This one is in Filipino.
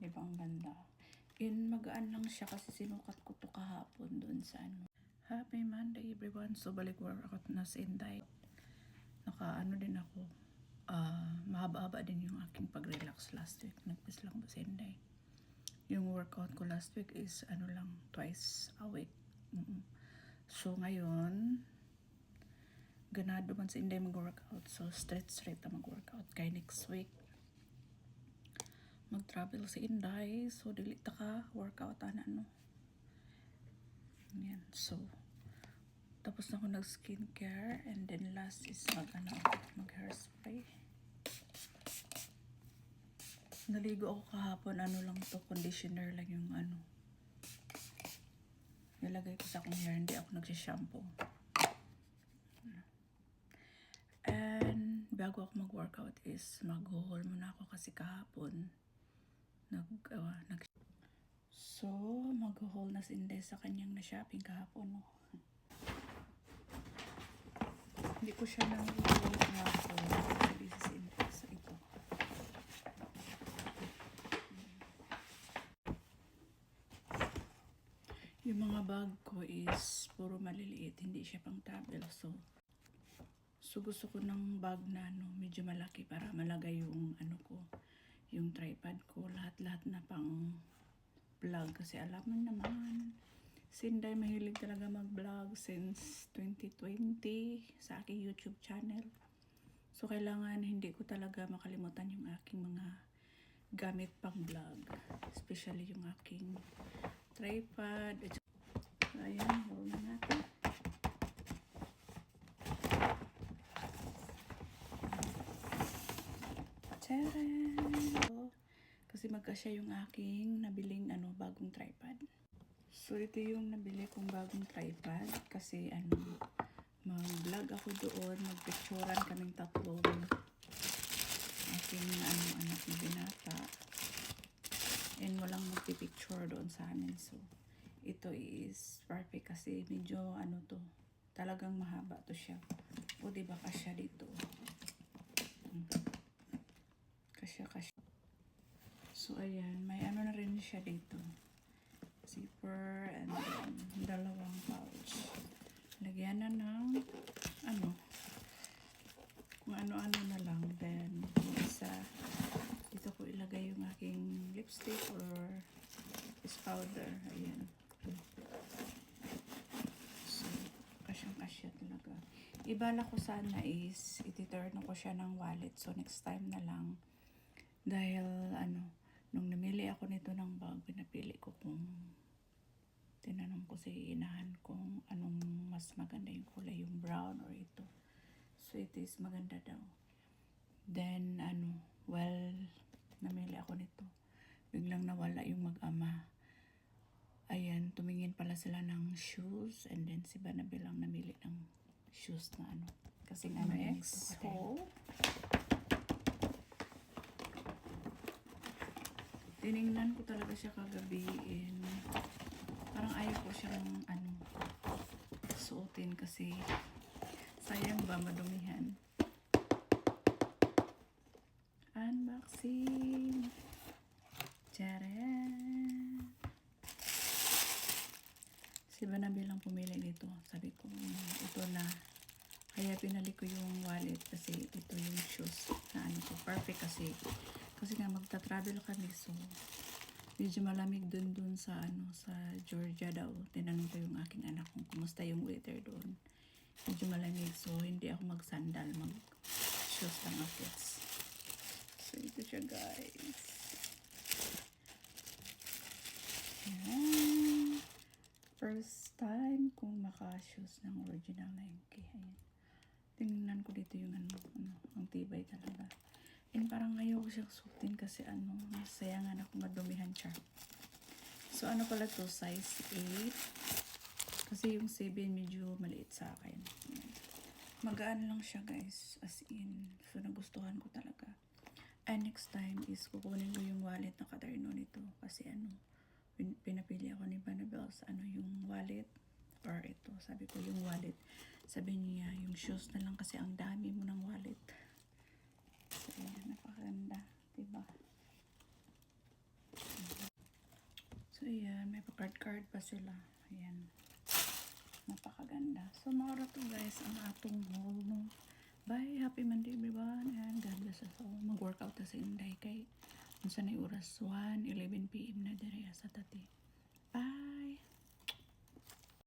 Di ba ang ganda? In magaan lang siya kasi sinukat ko to kahapon doon sa ano. Happy Monday everyone. So balik work ako na sa Inday. Naka-ano din ako. Mahaba-haba din yung aking pag-relax last week. Nagpis lang ba sa Inday. Yung workout ko last week is ano lang, twice a week. So ngayon, ganado man sa Inday mag-workout. So straight na mag-workout. Kaya next week, mag-travel sa Inday. So dili ta ka workout ano. Yan. So tapos na ako nag-skincare and then last is mag-hairspray. Naligo ako kahapon, ano lang to, conditioner lang yung ano. Nilagay ko sa akong hair, hindi ako nagsishampoo. And bago ako mag-workout is mag-haul muna ako kasi kahapon So, mag-haul na si Inday sa kanyang na-shopping kahapon, no? Hindi ko siya nang-haul kahapon. Sabi si Inday. So, ito. Yung mga bag ko is puro maliliit. Hindi siya pang travel. So gusto ko ng bag na medyo malaki para malagay yung ko, yung tripod ko. Lahat-lahat na pang vlog. Kasi alam mo naman, si Inday mahilig talaga mag-vlog since 2020 sa aking YouTube channel. So kailangan hindi ko talaga makalimutan yung aking mga gamit pang vlog. Especially yung aking tripod. So ayan, hold na natin. Tcharan! Kasi magkasya yung aking nabiling bagong tripod. So ito yung nabili kong bagong tripod kasi mag-vlog ako doon, mag-picturean kaming tatlong aking anak na binata. And walang magpipicture doon sa amin. So ito is perfect kasi medyo talagang mahaba to siya. O diba kasya dito. Kasya. So ayan, may na rin siya dito. Zipper and then dalawang pouch. Lagyan na ng kung ano-ano na lang. Then isa dito ko ilagay yung aking lipstick or face powder. Ayan. So kasyang-kasya talaga. Ibala ko sana is iti-turn ko siya ng wallet. So next time na lang. Dahil nung namili ako nito ng bag, pinapili ko kung tinanong ko sa inahan kung anong mas maganda yung kulay, yung brown or ito. So it is maganda daw. Then namili ako nito. Biglang nawala yung mag-ama. Ayan, tumingin pala sila ng shoes and then si Banabe lang namili ng shoes na kasi next tiningnan ko talaga siya kagabi and parang ayaw ko siyang suotin kasi sayang ba madumihan. Unboxing. Tcharan! Si Banabe lang pumili nito. Sabi ko, ito na. Kaya pinali ko yung wallet kasi ito yung shoes na ko. Perfect kasi nga magta-travel kami, so medyo malamig dun sa sa Georgia daw. Tinanong ko yung aking anak kung kumusta yung weather doon. Medyo malamig, so hindi ako mag-sandal, mag-shoes lang ako. So ito siya, guys. Ayan. First time kung maka-shoes ng original Nike. Ayan. Tingnan ko dito yung ang tibay talaga. And parang ayaw ko siyang suotin kasi sayangan ako madumihan siya. So pala to, size 8. Kasi yung 7 medyo maliit sa akin. Magaan lang siya, guys, as in. So nagustuhan ko talaga. And next time is kukunin ko yung wallet na katerno nito. Kasi pinapili ako ni Banabel sa yung wallet or ito. Sabi ko yung wallet. Sabi niya yung shoes na lang kasi ang dami mo ng wallet. So, ayan, napakaganda. Diba? So, ayan. May pa-card pa sila. Ayan. Napakaganda. So, maura to guys ang atong haul, no? Bye! Happy Monday everyone! And God bless us all. Mag-workout na sa Inday kay unsa na oras 1:11 PM na dire sa tati.